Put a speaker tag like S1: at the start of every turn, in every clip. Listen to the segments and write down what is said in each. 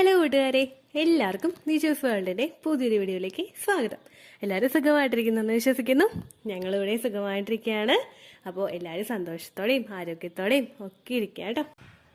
S1: Hello കൂട്ടുകാരെ, എല്ലാവർക്കും നിജോസ് വേൾഡിൻ്റെ പുതിയൊരു വീഡിയോയിലേക്ക് സ്വാഗതം. എല്ലാവരും സുഖമായിട്ടിരിക്കുന്നെന്ന് വിശ്വസിക്കുന്നു. ഞങ്ങളിവിടെ സുഖമായിട്ടിരിക്കുകയാണ്. അപ്പോൾ എല്ലാവരും സന്തോഷത്തോടെയും ആരോഗ്യത്തോടെയും ഒക്കെ ഇരിക്കുക കേട്ടോ.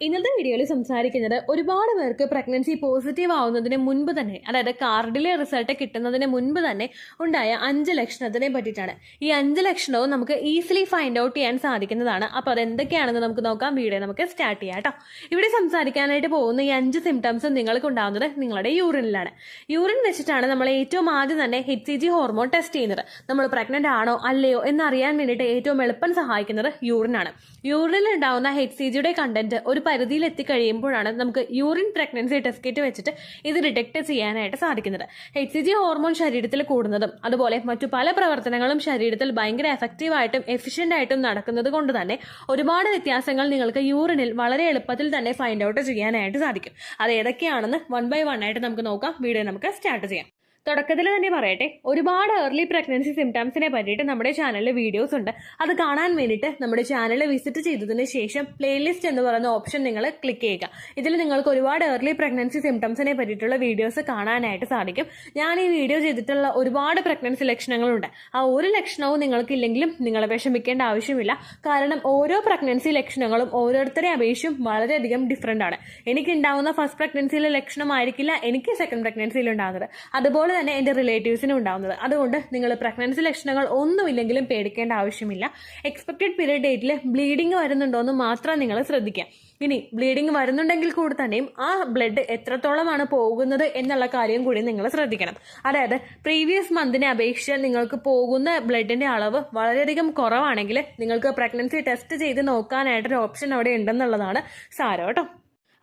S1: ഇന്നത്തെ വീഡിയോയിൽ സംസാരിക്കുന്നത് ഒരുപാട് പേർക്ക് പ്രഗ്നൻസി പോസിറ്റീവ് ആവുന്നതിന് മുൻപ് തന്നെ, അതായത് കാർഡിലെ റിസൾട്ട് കിട്ടുന്നതിന് മുൻപ് തന്നെ ഉണ്ടായ 5 ലക്ഷണത്തിനെ പറ്റിയിട്ടാണ്. ഈ 5 ലക്ഷണവും നമുക്ക് ഈസിലി ഫൈൻഡ് ഔട്ട് ചെയ്യാൻ സാധിക്കുന്നതാണ്. അപ്പോൾ അതെന്തൊക്കെയാണെന്ന് നമുക്ക് നോക്കാം. വീഡിയോ നമുക്ക് സ്റ്റാർട്ട് ചെയ്യാം കേട്ടോ. ഇവിടെ സംസാരിക്കാനായിട്ട് പോകുന്ന ഈ 5 സിംറ്റംസും നിങ്ങൾക്ക് ഉണ്ടാകുന്നത് നിങ്ങളുടെ യൂറിനിലാണ്. യൂറിൻ വെച്ചിട്ടാണ് നമ്മൾ ഏറ്റവും ആദ്യം തന്നെ HCG ഹോർമോൺ ടെസ്റ്റ് ചെയ്യുന്നത്. നമ്മൾ പ്രഗ്നന്റ് ആണോ അല്ലയോ എന്നറിയാൻ വേണ്ടിയിട്ട് ഏറ്റവും എളുപ്പം സഹായിക്കുന്നത് യൂറിനാണ്. യൂറിനിൽ ഉണ്ടാവുന്ന HCGയുടെ കണ്ടന്റ് ഒരു പരിധിയിൽ എത്തിക്കഴിയുമ്പോഴാണ് നമുക്ക് യൂറിൻ പ്രഗ്നൻസി ടെസ്റ്റ് കിറ്റ് വെച്ചിട്ട് ഇത് ഡിറ്റക്ട് ചെയ്യാനായിട്ട് സാധിക്കുന്നത്. HCG ഹോർമോൺ ശരീരത്തിൽ കൂടുന്നതും അതുപോലെ മറ്റു പല പ്രവർത്തനങ്ങളും ശരീരത്തിൽ ഭയങ്കര എഫക്റ്റീവായിട്ടും എഫിഷ്യന്റ് ആയിട്ടും നടക്കുന്നത് കൊണ്ട് തന്നെ ഒരുപാട് വ്യത്യാസങ്ങൾ നിങ്ങൾക്ക് യൂറിനിൽ വളരെ എളുപ്പത്തിൽ തന്നെ ഫൈൻഡ് ഔട്ട് ചെയ്യാനായിട്ട് സാധിക്കും. അത് ഏതൊക്കെയാണെന്ന് 1 by 1 ആയിട്ട് നമുക്ക് നോക്കാം. വീഡിയോ നമുക്ക് സ്റ്റാർട്ട് ചെയ്യാം. തുടക്കത്തിൽ തന്നെ പറയട്ടെ, ഒരുപാട് ഏർലി പ്രഗ്നൻസി സിംറ്റംസിനെ പറ്റിയിട്ട് നമ്മുടെ ചാനലിൽ വീഡിയോസ് ഉണ്ട്. അത് കാണാൻ വേണ്ടിയിട്ട് നമ്മുടെ ചാനൽ വിസിറ്റ് ചെയ്തതിന് ശേഷം പ്ലേലിസ്റ്റ് എന്ന് പറയുന്ന ഓപ്ഷൻ നിങ്ങൾ ക്ലിക്ക് ചെയ്യുക. ഇതിൽ നിങ്ങൾക്ക് ഒരുപാട് ഏർലി പ്രഗ്നൻസി സിംറ്റംസിനെ പറ്റിയിട്ടുള്ള വീഡിയോസ് കാണാനായിട്ട് സാധിക്കും. ഞാൻ ഈ വീഡിയോ ചെയ്തിട്ടുള്ള ഒരുപാട് പ്രഗ്നൻസി ലക്ഷണങ്ങളുണ്ട്. ആ ഒരു ലക്ഷണവും നിങ്ങൾക്കില്ലെങ്കിലും നിങ്ങൾ വിഷമിക്കേണ്ട ആവശ്യമില്ല. കാരണം ഓരോ പ്രഗ്നൻസി ലക്ഷണങ്ങളും ഓരോരുത്തരെ അപേക്ഷിച്ചും വളരെയധികം ഡിഫറെന്റ് ആണ്. എനിക്കുണ്ടാവുന്ന ഫസ്റ്റ് പ്രഗ്നൻസിയിലെ ലക്ഷണമായിരിക്കില്ല എനിക്ക് സെക്കൻഡ് പ്രഗ്നൻസിയിൽ ഉണ്ടാകുന്നത്. അതുപോലെ തന്നെ എന്റെ റിലേറ്റീവ്സിനും ഉണ്ടാവുന്നത്. അതുകൊണ്ട് നിങ്ങൾ പ്രഗ്നൻസി ലക്ഷണങ്ങൾ ഒന്നുമില്ലെങ്കിലും പേടിക്കേണ്ട ആവശ്യമില്ല. എക്സ്പെക്ടഡ് പീരിയഡ് ഡേറ്റിൽ ബ്ലീഡിങ് വരുന്നുണ്ടോ എന്ന് മാത്രം നിങ്ങൾ ശ്രദ്ധിക്കുക. ഇനി ബ്ലീഡിങ് വരുന്നുണ്ടെങ്കിൽ കൂടി തന്നെയും ആ ബ്ലഡ് എത്രത്തോളമാണ് പോകുന്നത് എന്നുള്ള കാര്യം കൂടി നിങ്ങൾ ശ്രദ്ധിക്കണം. അതായത് പ്രീവിയസ് മന്തിനെ അപേക്ഷിച്ച് നിങ്ങൾക്ക് പോകുന്ന ബ്ലഡിന്റെ അളവ് വളരെയധികം കുറവാണെങ്കിൽ നിങ്ങൾക്ക് പ്രഗ്നൻസി ടെസ്റ്റ് ചെയ്ത് നോക്കാനായിട്ടൊരു ഓപ്ഷൻ അവിടെ ഉണ്ടെന്നുള്ളതാണ് സാരം കേട്ടോ.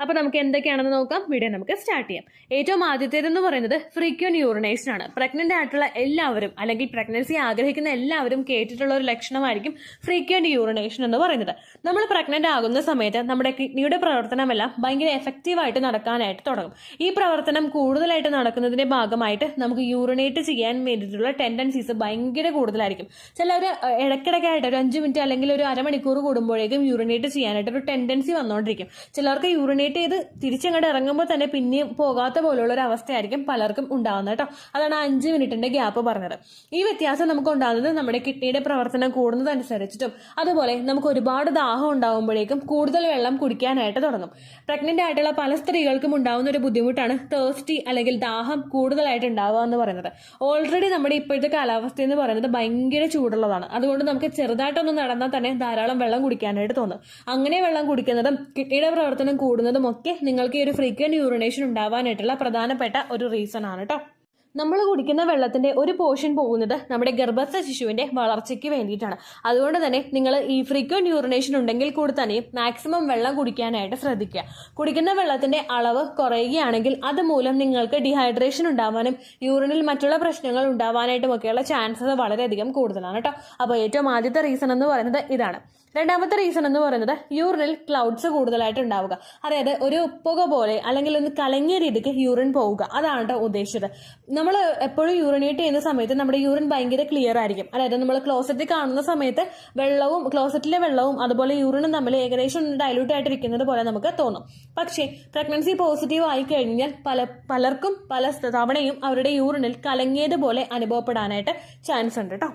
S1: അപ്പൊ നമുക്ക് എന്തൊക്കെയാണെന്ന് നോക്കാം. വീഡിയോ നമുക്ക് സ്റ്റാർട്ട് ചെയ്യാം. ഏറ്റവും ആദ്യത്തേതെന്ന് പറയുന്നത് ഫ്രീക്വന്റ് യൂറിനേഷൻ ആണ്. പ്രഗ്നന്റ് ആയിട്ടുള്ള എല്ലാവരും അല്ലെങ്കിൽ പ്രഗ്നൻസി ആഗ്രഹിക്കുന്ന എല്ലാവരും കേട്ടിട്ടുള്ള ഒരു ലക്ഷണമായിരിക്കും ഫ്രീക്വന്റ് യൂറിനേഷൻ എന്ന് പറയുന്നത്. നമ്മൾ പ്രഗ്നന്റ് ആകുന്ന സമയത്ത് നമ്മുടെ കിഡ്നിയുടെ പ്രവർത്തനമെല്ലാം ഭയങ്കര എഫക്റ്റീവായിട്ട് നടക്കാനായിട്ട് തുടങ്ങും. ഈ പ്രവർത്തനം കൂടുതലായിട്ട് നടക്കുന്നതിന്റെ ഭാഗമായിട്ട് നമുക്ക് യൂറിനേറ്റ് ചെയ്യാൻ വേണ്ടിയിട്ടുള്ള ടെൻഡൻസീസ് ഭയങ്കര കൂടുതലായിരിക്കും. ചിലർ ഇടയ്ക്കിടയ്ക്കായിട്ട് ഒരു 5 മിനിറ്റ് അല്ലെങ്കിൽ ഒരു അരമണിക്കൂർ കൂടുമ്പോഴേക്കും യൂറിനേറ്റ് ചെയ്യാനായിട്ട് ഒരു ടെൻഡൻസി വന്നുകൊണ്ടിരിക്കും. ചിലർക്ക് യൂറിനേറ്റ് ചെയ്ത് തിരിച്ചങ്ങോട്ട് ഇറങ്ങുമ്പോൾ തന്നെ പിന്നെയും പോകാത്ത പോലുള്ള ഒരു അവസ്ഥയായിരിക്കും പലർക്കും ഉണ്ടാകുന്നത് കേട്ടോ. അതാണ് 5 മിനിറ്റിന്റെ ഗ്യാപ്പ് പറഞ്ഞത്. ഈ വ്യത്യാസം നമുക്ക് ഉണ്ടാകുന്നത് നമ്മുടെ കിഡ്നിയുടെ പ്രവർത്തനം കൂടുന്നതനുസരിച്ചിട്ടും അതുപോലെ നമുക്ക് ഒരുപാട് ദാഹം ഉണ്ടാകുമ്പോഴേക്കും കൂടുതൽ വെള്ളം കുടിക്കാനായിട്ട് തുടങ്ങും. പ്രഗ്നന്റ് ആയിട്ടുള്ള പല സ്ത്രീകൾക്കും ഉണ്ടാകുന്ന ഒരു ബുദ്ധിമുട്ടാണ് തേഴ്സ്റ്റി അല്ലെങ്കിൽ ദാഹം കൂടുതലായിട്ട് ഉണ്ടാവുക എന്ന് പറയുന്നത്. ഓൾറെഡി നമ്മുടെ ഇപ്പോഴത്തെ കാലാവസ്ഥ എന്ന് പറയുന്നത് ഭയങ്കര ചൂടുള്ളതാണ്. അതുകൊണ്ട് നമുക്ക് ചെറുതായിട്ടൊന്നും നടന്നാൽ തന്നെ ധാരാളം വെള്ളം കുടിക്കാനായിട്ട് തോന്നും. അങ്ങനെ വെള്ളം കുടിക്കുന്നതും കിഡ്നിയുടെ പ്രവർത്തനം കൂടുന്നതും ഒക്കെ നിങ്ങൾക്ക് ഈ ഒരു ഫ്രീക്വന്റ് യൂറിനേഷൻ ഉണ്ടാവാനായിട്ടുള്ള പ്രധാനപ്പെട്ട ഒരു റീസൺ ആണ് കേട്ടോ. നമ്മൾ കുടിക്കുന്ന വെള്ളത്തിന്റെ ഒരു പോർഷൻ പോകുന്നത് നമ്മുടെ ഗർഭസ്ഥ ശിശുവിന്റെ വളർച്ചയ്ക്ക് വേണ്ടിയിട്ടാണ്. അതുകൊണ്ട് തന്നെ നിങ്ങൾ ഈ ഫ്രീക്വന്റ് യൂറിനേഷൻ ഉണ്ടെങ്കിൽ കൂടി തന്നെ മാക്സിമം വെള്ളം കുടിക്കാനായിട്ട് ശ്രദ്ധിക്കുക. കുടിക്കുന്ന വെള്ളത്തിന്റെ അളവ് കുറയുകയാണെങ്കിൽ അതുമൂലം നിങ്ങൾക്ക് ഡീഹൈഡ്രേഷൻ ഉണ്ടാവാനും യൂറിനിൽ മറ്റുള്ള പ്രശ്നങ്ങൾ ഉണ്ടാവാനായിട്ടും ഒക്കെയുള്ള ചാൻസസ് വളരെയധികം കൂടുതലാണ് കേട്ടോ. അപ്പോൾ ഏറ്റവും ആദ്യത്തെ റീസൺ എന്ന് പറയുന്നത് ഇതാണ്. രണ്ടാമത്തെ റീസൺ എന്ന് പറയുന്നത് യൂറിനിൽ ക്ലൗഡ്സ് കൂടുതലായിട്ട് ഉണ്ടാവുക. അതായത് ഒരു പുക പോലെ അല്ലെങ്കിൽ ഒന്ന് കലങ്ങിയ രീതിക്ക് യൂറിൻ പോവുക. അതാണ് കേട്ടോ ഉദ്ദേശിച്ചത്. നമ്മൾ എപ്പോഴും യൂറിനേറ്റ് ചെയ്യുന്ന സമയത്ത് നമ്മുടെ യൂറിൻ ഭയങ്കര ക്ലിയർ ആയിരിക്കും. അതായത് നമ്മൾ ക്ലോസറ്റിൽ കാണുന്ന സമയത്ത് വെള്ളവും ക്ലോസറ്റിലെ വെള്ളവും അതുപോലെ യൂറിനും തമ്മിൽ ഏകദേശം ഡൈലൂട്ട് ആയിട്ടിരിക്കുന്നത് പോലെ നമുക്ക് തോന്നും. പക്ഷേ പ്രഗ്നൻസി പോസിറ്റീവ് ആയി കഴിഞ്ഞാൽ പലർക്കും പല തവണയും അവരുടെ യൂറിനിൽ കലങ്ങിയതുപോലെ അനുഭവപ്പെടാനായിട്ട് ചാൻസ് ഉണ്ട് കേട്ടോ.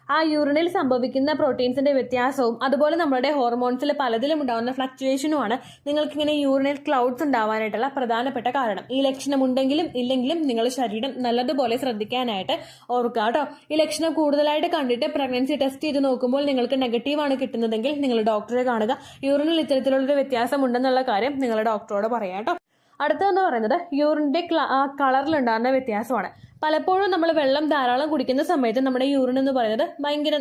S1: ആ യൂറിനിൽ സംഭവിക്കുന്ന പ്രോട്ടീൻസിന്റെ വ്യത്യാസവും അതുപോലെ നമ്മുടെ ഹോർമോൺസിൽ പലതിലും ഉണ്ടാകുന്ന ഫ്ലക്ച്വേഷനുമാണ് നിങ്ങൾക്കിങ്ങനെ യൂറിനിൽ ക്ലൗഡ്സ് ഉണ്ടാവാനായിട്ടുള്ള പ്രധാനപ്പെട്ട കാരണം. ഈ ലക്ഷണം ഉണ്ടെങ്കിലും ഇല്ലെങ്കിലും നിങ്ങൾ ശരീരം നല്ലതുപോലെ ശ്രദ്ധിക്കാനായിട്ട് ഓർക്കുക കേട്ടോ. ഈ ലക്ഷണം കൂടുതലായിട്ട് കണ്ടിട്ട് പ്രഗ്നൻസി ടെസ്റ്റ് ചെയ്ത് നോക്കുമ്പോൾ നിങ്ങൾക്ക് നെഗറ്റീവാണ് കിട്ടുന്നതെങ്കിൽ നിങ്ങൾ ഡോക്ടറെ കാണുക. യൂറിനിൽ ഇത്തരത്തിലുള്ളൊരു വ്യത്യാസം ഉണ്ടെന്നുള്ള കാര്യം നിങ്ങൾ ഡോക്ടറോട് പറയാം കേട്ടോ. അടുത്തതെന്ന് പറയുന്നത് യൂറിന്റെ കളറിലുണ്ടാകുന്ന വ്യത്യാസമാണ്. പലപ്പോഴും നമ്മൾ വെള്ളം ധാരാളം കുടിക്കുന്ന സമയത്ത് നമ്മുടെ യൂറിൻ എന്ന് പറയുന്നത് ഭയങ്കര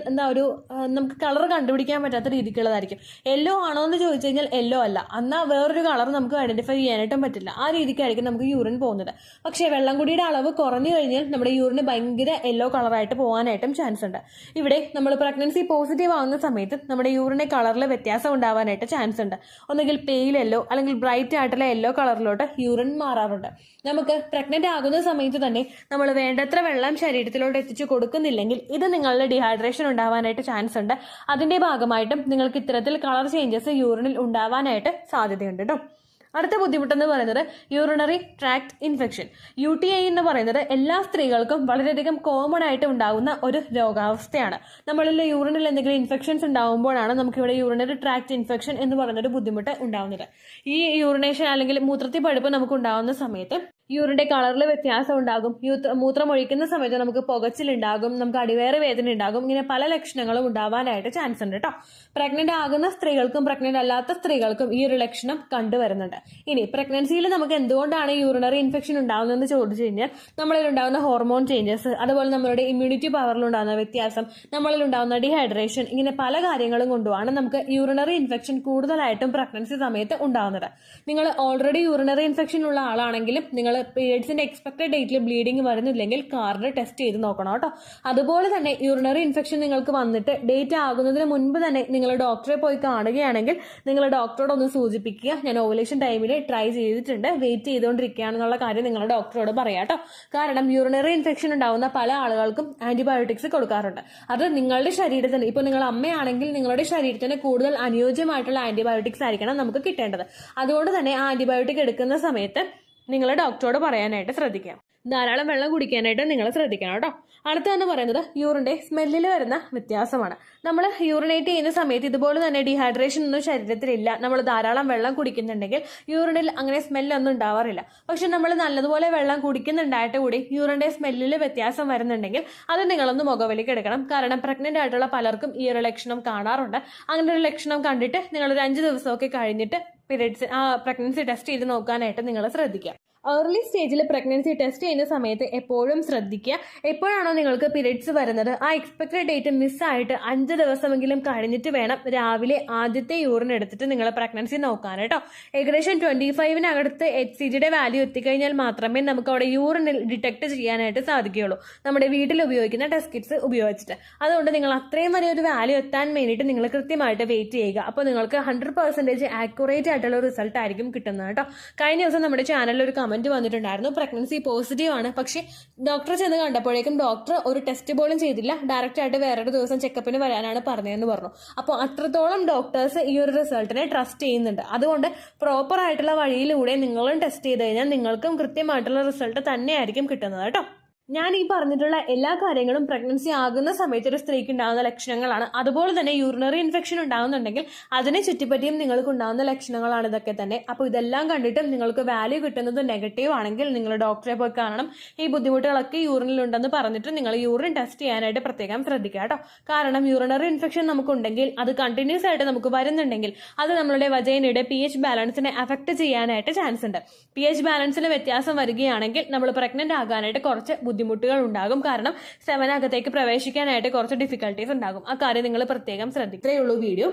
S1: നമുക്ക് കളർ കണ്ടുപിടിക്കാൻ പറ്റാത്ത രീതിക്കുള്ളതായിരിക്കും. യെല്ലോ ആണോ എന്ന് ചോദിച്ചു കഴിഞ്ഞാൽ യെല്ലോ അല്ല, എന്നാൽ വേറൊരു കളർ നമുക്ക് ഐഡന്റിഫൈ ചെയ്യാനായിട്ടും പറ്റില്ല. ആ രീതിക്കായിരിക്കും നമുക്ക് യൂറിൻ പോകുന്നത്. പക്ഷേ വെള്ളം കുടിയുടെ അളവ് കുറഞ്ഞു കഴിഞ്ഞാൽ നമ്മുടെ യൂറിന് ഭയങ്കര യെല്ലോ കളറായിട്ട് പോകാനായിട്ടും ചാൻസ് ഉണ്ട്. ഇവിടെ നമ്മൾ പ്രഗ്നൻസി പോസിറ്റീവ് ആവുന്ന സമയത്ത് നമ്മുടെ യൂറിന്റെ കളറിൽ വ്യത്യാസം ഉണ്ടാവാനായിട്ട് ചാൻസ് ഉണ്ട്. ഒന്നുകിൽ പെയിൽ യെല്ലോ അല്ലെങ്കിൽ ബ്രൈറ്റ് ആയിട്ടുള്ള യെല്ലോ കളറിലോട്ട് യൂറിൻ മാറാറുണ്ട്. നമുക്ക് പ്രഗ്നന്റ് ആകുന്ന സമയത്ത് തന്നെ നമ്മൾ വേണ്ടത്ര വെള്ളം ശരീരത്തിലോട്ട് എത്തിച്ചു കൊടുക്കുന്നില്ലെങ്കിൽ ഇത് നിങ്ങളുടെ ഡീഹൈഡ്രേഷൻ ഉണ്ടാവാനായിട്ട് ചാൻസ് ഉണ്ട്. അതിന്റെ ഭാഗമായിട്ടും നിങ്ങൾക്ക് ഇത്തരത്തിൽ കളർ ചേഞ്ചസ് യൂറിനിൽ ഉണ്ടാവാനായിട്ട് സാധ്യതയുണ്ട് കേട്ടോ. അടുത്ത ബുദ്ധിമുട്ടെന്ന് പറയുന്നത് യൂറിനറി ട്രാക്ട് ഇൻഫെക്ഷൻ. UTI എന്ന് പറയുന്നത് എല്ലാ സ്ത്രീകൾക്കും വളരെയധികം കോമൺ ആയിട്ട് ഉണ്ടാകുന്ന ഒരു രോഗാവസ്ഥയാണ്. നമ്മളിൽ യൂറിനിൽ എന്തെങ്കിലും ഇൻഫെക്ഷൻസ് ഉണ്ടാകുമ്പോഴാണ് നമുക്കിവിടെ യൂറിനറി ട്രാക്ട് ഇൻഫെക്ഷൻ എന്ന് പറയുന്നൊരു ബുദ്ധിമുട്ട് ഉണ്ടാകുന്നത്. ഈ യൂറിനേഷൻ അല്ലെങ്കിൽ മൂത്രത്തിൽ പഴുപ്പ് നമുക്ക് ഉണ്ടാകുന്ന സമയത്ത് യൂറിന്റെ കളറിൽ വ്യത്യാസം ഉണ്ടാകും. മൂത്രം ഒഴിക്കുന്ന സമയത്ത് നമുക്ക് പുകച്ചിലുണ്ടാകും, നമുക്ക് അടിവയറ് വേദന ഉണ്ടാകും. ഇങ്ങനെ പല ലക്ഷണങ്ങളും ഉണ്ടാവാനായിട്ട് ചാൻസ് ഉണ്ട് കേട്ടോ. പ്രഗ്നന്റ് ആകുന്ന സ്ത്രീകൾക്കും പ്രഗ്നന്റ് അല്ലാത്ത സ്ത്രീകൾക്കും ഈ ഒരു ലക്ഷണം കണ്ടുവരുന്നുണ്ട്. ഇനി പ്രഗ്നൻസിയിൽ നമുക്ക് എന്തുകൊണ്ടാണ് യൂറിനറി ഇൻഫെക്ഷൻ ഉണ്ടാകുന്നതെന്ന് ചോദിച്ചു കഴിഞ്ഞാൽ നമ്മളിൽ ഉണ്ടാകുന്ന ഹോർമോൺ ചേഞ്ചസ്, അതുപോലെ നമ്മളുടെ ഇമ്മ്യൂണിറ്റി പവറിൽ ഉണ്ടാകുന്ന വ്യത്യാസം, നമ്മളിൽ ഉണ്ടാകുന്ന ഡീഹൈഡ്രേഷൻ, ഇങ്ങനെ പല കാര്യങ്ങളും കൊണ്ടുമാണ് നമുക്ക് യൂറിനറി ഇൻഫെക്ഷൻ കൂടുതലായിട്ടും പ്രഗ്നൻസി സമയത്ത് ഉണ്ടാകുന്നത്. നിങ്ങൾ ഓൾറെഡി യൂറിനറി ഇൻഫെക്ഷൻ ഉള്ള ആളാണെങ്കിലും നിങ്ങൾ പീരിയഡ്സിന്റെ എക്സ്പെക്ടഡ് ഡേറ്റിൽ ബ്ലീഡിംഗ് വരുന്നില്ലെങ്കിൽ കാർഡ് ടെസ്റ്റ് ചെയ്ത് നോക്കണം കേട്ടോ. അതുപോലെ തന്നെ യൂറിനറി ഇൻഫെക്ഷൻ നിങ്ങൾക്ക് വന്നിട്ട് ഡേറ്റ് ആകുന്നതിന് മുൻപ് തന്നെ നിങ്ങൾ ഡോക്ടറെ പോയി കാണുകയാണെങ്കിൽ നിങ്ങൾ ഡോക്ടറോട് ഒന്ന് സൂചിപ്പിക്കുക, ഞാൻ ഓവുലേഷൻ ടൈമിൽ ട്രൈ ചെയ്തിട്ടുണ്ട്, വെയിറ്റ് ചെയ്തുകൊണ്ടിരിക്കുകയാണെന്നുള്ള കാര്യം നിങ്ങൾ ഡോക്ടറോട് പറയാം കേട്ടോ. കാരണം യൂറിനറി ഇൻഫെക്ഷൻ ഉണ്ടാവുന്ന പല ആളുകൾക്കും ആന്റിബയോട്ടിക്സ് കൊടുക്കാറുണ്ട്. അത് നിങ്ങളുടെ ശരീരത്തിന്, ഇപ്പോൾ നിങ്ങൾ അമ്മയാണെങ്കിൽ നിങ്ങളുടെ ശരീരത്തിന് കൂടുതൽ അനുയോജ്യമായിട്ടുള്ള ആന്റിബയോട്ടിക്സ് ആയിരിക്കണം നമുക്ക് കിട്ടേണ്ടത്. അതുകൊണ്ട് തന്നെ ആ ആന്റിബയോട്ടിക് എടുക്കുന്ന സമയത്ത് നിങ്ങൾ ഡോക്ടറോട് പറയാനായിട്ട് ശ്രദ്ധിക്കാം. ധാരാളം വെള്ളം കുടിക്കാനായിട്ട് നിങ്ങൾ ശ്രദ്ധിക്കണം കേട്ടോ. അടുത്തതെന്ന് പറയുന്നത് യൂറിന്റെ സ്മെല്ലിൽ വരുന്ന വ്യത്യാസമാണ്. നമ്മൾ യൂറിനേറ്റ് ചെയ്യുന്ന സമയത്ത് ഇതുപോലെ തന്നെ ഡീഹൈഡ്രേഷൻ ഒന്നും ശരീരത്തിലില്ല, നമ്മൾ ധാരാളം വെള്ളം കുടിക്കുന്നുണ്ടെങ്കിൽ യൂറിനിൽ അങ്ങനെ സ്മെല്ലൊന്നും ഉണ്ടാവാറില്ല. പക്ഷെ നമ്മൾ നല്ലതുപോലെ വെള്ളം കുടിക്കുന്നുണ്ടായിട്ട് കൂടി യൂറിന്റെ സ്മെല്ലിൽ വ്യത്യാസം വരുന്നുണ്ടെങ്കിൽ അത് നിങ്ങളൊന്ന് മുഖവിലേക്ക് എടുക്കണം. കാരണം പ്രഗ്നന്റ് ആയിട്ടുള്ള പലർക്കും ഈ ഒരു ലക്ഷണം കാണാറുണ്ട്. അങ്ങനെ ഒരു ലക്ഷണം കണ്ടിട്ട് നിങ്ങളൊരു 5 ദിവസമൊക്കെ കഴിഞ്ഞിട്ട് പ്രഗ്നൻസി ടെസ്റ്റ് ചെയ്ത് നോക്കാനായിട്ട് നിങ്ങൾ ശ്രദ്ധിക്കുക. ഏർലി സ്റ്റേജിൽ പ്രഗ്നൻസി ടെസ്റ്റ് ചെയ്യുന്ന സമയത്ത് എപ്പോഴും ശ്രദ്ധിക്കുക, എപ്പോഴാണോ നിങ്ങൾക്ക് പീരിയഡ്സ് വരുന്നത് ആ എക്സ്പെക്ടഡ് ഡേറ്റ് മിസ്സായിട്ട് 5 ദിവസമെങ്കിലും കഴിഞ്ഞിട്ട് വേണം രാവിലെ ആദ്യത്തെ യൂറിൻ എടുത്തിട്ട് നിങ്ങൾ പ്രഗ്നൻസി നോക്കാൻ കേട്ടോ. ഏകദേശം 25-നകത്ത് HCGയുടെ വാല്യൂ എത്തിക്കഴിഞ്ഞാൽ മാത്രമേ നമുക്ക് അവിടെ യൂറിനിൽ ഡിറ്റക്ട് ചെയ്യാനായിട്ട് സാധിക്കുകയുള്ളൂ, നമ്മുടെ വീട്ടിൽ ഉപയോഗിക്കുന്ന ടെസ്റ്റ് കിറ്റ്സ് ഉപയോഗിച്ചിട്ട്. അതുകൊണ്ട് നിങ്ങൾ അത്രയും വരെ ഒരു വാല്യൂ എത്താൻ വേണ്ടിയിട്ട് നിങ്ങൾ കൃത്യമായിട്ട് വെയിറ്റ് ചെയ്യുക. അപ്പോൾ നിങ്ങൾക്ക് 100% ആക്യുറേറ്റ് ആയിട്ടുള്ള റിസൾട്ട് ആയിരിക്കും കിട്ടുന്നത് കേട്ടോ. കഴിഞ്ഞ ദിവസം നമ്മുടെ ചാനലിൽ ഒരു കമന്റ് വന്നിട്ടുണ്ടായിരുന്നു, പ്രഗ്നൻസി പോസിറ്റീവ് ആണ്, പക്ഷേ ഡോക്ടറെ ചെന്ന് കണ്ടപ്പോഴേക്കും ഡോക്ടർ ഒരു ടെസ്റ്റ് പോലും ചെയ്തില്ല, ഡയറക്റ്റ് ആയിട്ട് വേറൊരു ദിവസം ചെക്കപ്പിന് വരാനാണ് പറഞ്ഞതെന്ന് പറഞ്ഞു. അപ്പോൾ അത്രത്തോളം ഡോക്ടേഴ്സ് ഈ ഒരു റിസൾട്ടിനെ ട്രസ്റ്റ് ചെയ്യുന്നുണ്ട്. അതുകൊണ്ട് പ്രോപ്പർ ആയിട്ടുള്ള വഴിയിലൂടെ നിങ്ങളും ടെസ്റ്റ് ചെയ്ത് കഴിഞ്ഞാൽ നിങ്ങൾക്കും കൃത്യമായിട്ടുള്ള റിസൾട്ട് തന്നെയായിരിക്കും കിട്ടുന്നത് കേട്ടോ. ഞാൻ ഈ പറഞ്ഞിട്ടുള്ള എല്ലാ കാര്യങ്ങളും പ്രഗ്നൻസി ആകുന്ന സമയത്ത് ഒരു സ്ത്രീക്ക് ഉണ്ടാകുന്ന ലക്ഷണങ്ങളാണ്. അതുപോലെ തന്നെ യൂറിനറി ഇൻഫെക്ഷൻ ഉണ്ടാകുന്നുണ്ടെങ്കിൽ അതിനെ ചുറ്റിപ്പറ്റിയും നിങ്ങൾക്ക് ഉണ്ടാകുന്ന ലക്ഷണങ്ങളാണ് ഇതൊക്കെ തന്നെ. അപ്പോൾ ഇതെല്ലാം കണ്ടിട്ടും നിങ്ങൾക്ക് വാല്യൂ കിട്ടുന്നത് നെഗറ്റീവ് ആണെങ്കിൽ നിങ്ങൾ ഡോക്ടറെ പോയി കാണണം. ഈ ബുദ്ധിമുട്ടുകളൊക്കെ യൂറിനിലുണ്ടെന്ന് പറഞ്ഞിട്ട് നിങ്ങൾ യൂറിൻ ടെസ്റ്റ് ചെയ്യാനായിട്ട് പ്രത്യേകം ശ്രദ്ധിക്കുക കേട്ടോ. കാരണം യൂറിനറി ഇൻഫെക്ഷൻ നമുക്കുണ്ടെങ്കിൽ അത് കണ്ടിന്യൂസ് ആയിട്ട് നമുക്ക് വരുന്നുണ്ടെങ്കിൽ അത് നമ്മളുടെ വജൈനയുടെ pH ബാലൻസിനെ അഫക്റ്റ് ചെയ്യാനായിട്ട് ചാൻസ് ഉണ്ട്. pH ബാലൻസിൽ വ്യത്യാസം വരികയാണെങ്കിൽ നമ്മൾ പ്രഗ്നന്റ് ആകാനായിട്ട് കുറച്ച് ബുദ്ധിമുട്ടുകൾ ഉണ്ടാകും. കാരണം സെവനകത്തേക്ക് പ്രവേശിക്കാനായിട്ട് കുറച്ച് ഡിഫിക്കൽട്ടീസ് ഉണ്ടാകും. ആ കാര്യം നിങ്ങൾ പ്രത്യേകം ശ്രദ്ധിക്കേ ഉള്ളൂ. വീഡിയോ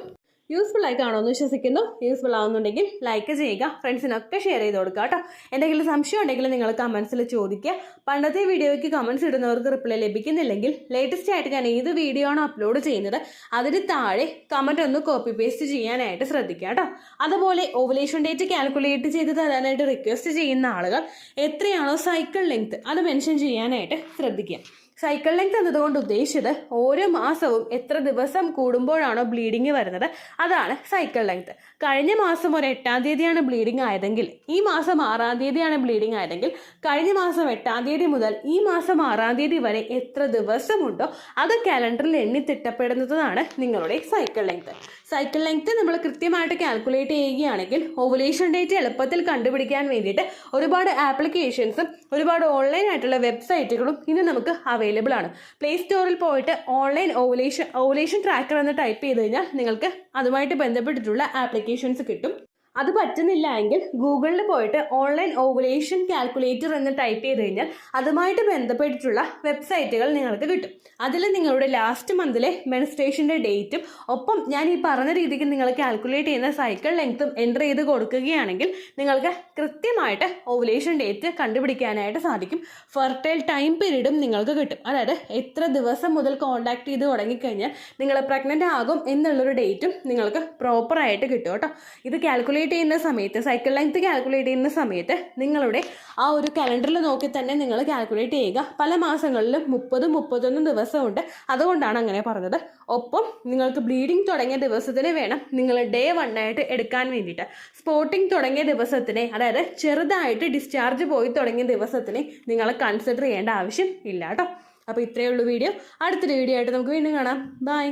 S1: യൂസ്ഫുൾ ആയി കാണുമെന്ന് വിശ്വസിക്കുന്നു. യൂസ്ഫുൾ ആവുന്നുണ്ടെങ്കിൽ ലൈക്ക് ചെയ്യുക, ഫ്രണ്ട്സിനൊക്കെ ഷെയർ ചെയ്ത് കൊടുക്കുക കേട്ടോ. എന്തെങ്കിലും സംശയം ഉണ്ടെങ്കിൽ നിങ്ങൾ കമൻസിൽ ചോദിക്കുക. പണ്ടത്തെ വീഡിയോയ്ക്ക് കമൻസ് ഇടുന്നവർക്ക് റിപ്ലൈ ലഭിക്കുന്നില്ലെങ്കിൽ ലേറ്റസ്റ്റ് ആയിട്ട് ഞാൻ ഏത് വീഡിയോ ആണോ അപ്ലോഡ് ചെയ്യുന്നത് അതിന് താഴെ കമൻറ്റ് ഒന്ന് കോപ്പി പേസ്റ്റ് ചെയ്യാനായിട്ട് ശ്രദ്ധിക്കുക കേട്ടോ. അതുപോലെ ഓവുലേഷൻ ഡേറ്റ് കാൽക്കുലേറ്റ് ചെയ്ത് തരാനായിട്ട് റിക്വസ്റ്റ് ചെയ്യുന്ന ആളുകൾ എത്രയാണോ സൈക്കിൾ ലെങ്ത് അത് മെൻഷൻ ചെയ്യാനായിട്ട് ശ്രദ്ധിക്കുക. സൈക്കിൾ ലെങ്ത് എന്നതുകൊണ്ട് ഉദ്ദേശിച്ചത് ഓരോ മാസവും എത്ര ദിവസം കൂടുമ്പോഴാണോ ബ്ലീഡിങ് വരുന്നത് അതാണ് സൈക്കിൾ ലെങ്ത്. കഴിഞ്ഞ മാസം ഒരു 8-ാം തീയതിയാണ് ബ്ലീഡിങ് ആയതെങ്കിൽ ഈ മാസം 6-ാം തീയതിയാണ് ബ്ലീഡിങ് ആയതെങ്കിൽ കഴിഞ്ഞ മാസം 8-ാം തീയതി മുതൽ ഈ മാസം 6-ാം തീയതി വരെ എത്ര ദിവസമുണ്ടോ അത് കാലണ്ടറിൽ എണ്ണി തിട്ടപ്പെടുന്നതാണ് നിങ്ങളുടെ സൈക്കിൾ ലെങ്ത്. സൈക്കിൾ ലെങ്ത് നമ്മൾ കൃത്യമായിട്ട് കാൽക്കുലേറ്റ് ചെയ്യുകയാണെങ്കിൽ ഓവുലേഷൻ ഡേറ്റ് എളുപ്പത്തിൽ കണ്ടുപിടിക്കാൻ വേണ്ടിയിട്ട് ഒരുപാട് ആപ്ലിക്കേഷൻസും ഒരുപാട് ഓൺലൈൻ ആയിട്ടുള്ള വെബ്സൈറ്റുകളും ഇന്ന് നമുക്ക് അവൈലബിൾ ആണ്. പ്ലേ സ്റ്റോറിൽ പോയിട്ട് ഓൺലൈൻ ഓവുലേഷൻ ട്രാക്കർ എന്ന് ടൈപ്പ് ചെയ്ത് കഴിഞ്ഞാൽ നിങ്ങൾക്ക് അതുമായിട്ട് ബന്ധപ്പെട്ടിട്ടുള്ള ആപ്ലിക്കേഷൻസ് കിട്ടും. അത് പറ്റുന്നില്ല എങ്കിൽ ഗൂഗിളിൽ പോയിട്ട് ഓൺലൈൻ ഓവുലേഷൻ കാൽക്കുലേറ്റർ എന്ന് ടൈപ്പ് ചെയ്ത് കഴിഞ്ഞാൽ അതുമായിട്ട് ബന്ധപ്പെട്ടിട്ടുള്ള വെബ്സൈറ്റുകൾ നിങ്ങൾക്ക് കിട്ടും. അതിൽ നിങ്ങളുടെ ലാസ്റ്റ് മന്തിലെ മെൻസ്ട്രേഷൻ്റെ ഡേറ്റും ഒപ്പം ഞാൻ ഈ പറഞ്ഞ രീതിക്ക് നിങ്ങൾ കാൽക്കുലേറ്റ് ചെയ്യുന്ന സൈക്കിൾ ലെങ്ത്തും എൻ്റർ ചെയ്ത് കൊടുക്കുകയാണെങ്കിൽ നിങ്ങൾക്ക് കൃത്യമായിട്ട് ഓവുലേഷൻ ഡേറ്റ് കണ്ടുപിടിക്കാനായിട്ട് സാധിക്കും. ഫെർട്ടൈൽ ടൈം പീരീഡും നിങ്ങൾക്ക് കിട്ടും. അതായത് എത്ര ദിവസം മുതൽ കോൺടാക്ട് ചെയ്ത് തുടങ്ങിക്കഴിഞ്ഞാൽ നിങ്ങൾ പ്രഗ്നൻ്റ് ആകും എന്നുള്ളൊരു ഡേറ്റും നിങ്ങൾക്ക് പ്രോപ്പറായിട്ട് കിട്ടും കേട്ടോ. ഇത് കാൽക്കുലേറ്റ് കാൽക്കുലേറ്റ് ചെയ്യുന്ന സമയത്ത്, സൈക്കിൾ ലെങ്ത് കാൽക്കുലേറ്റ് ചെയ്യുന്ന സമയത്ത് നിങ്ങളുടെ ആ ഒരു കലണ്ടറിൽ നോക്കി തന്നെ നിങ്ങൾ കാൽക്കുലേറ്റ് ചെയ്യുക. പല മാസങ്ങളിലും 30-31 ദിവസമുണ്ട്, അതുകൊണ്ടാണ് അങ്ങനെ പറഞ്ഞത്. ഒപ്പം നിങ്ങൾക്ക് ബ്ലീഡിങ് തുടങ്ങിയ ദിവസത്തിന് വേണം നിങ്ങൾ ഡേ 1 ആയിട്ട് എടുക്കാൻ വേണ്ടിയിട്ട്. സ്പോട്ടിങ് തുടങ്ങിയ ദിവസത്തിനെ, അതായത് ചെറുതായിട്ട് ഡിസ്ചാർജ് പോയി തുടങ്ങിയ ദിവസത്തിനെ നിങ്ങൾ കൺസിഡർ ചെയ്യേണ്ട ആവശ്യം ഇല്ല കേട്ടോ. അപ്പോൾ ഇത്രയേ ഉള്ളൂ വീഡിയോ. അടുത്തൊരു വീഡിയോ ആയിട്ട് നമുക്ക് വീണ്ടും കാണാം. ബൈ.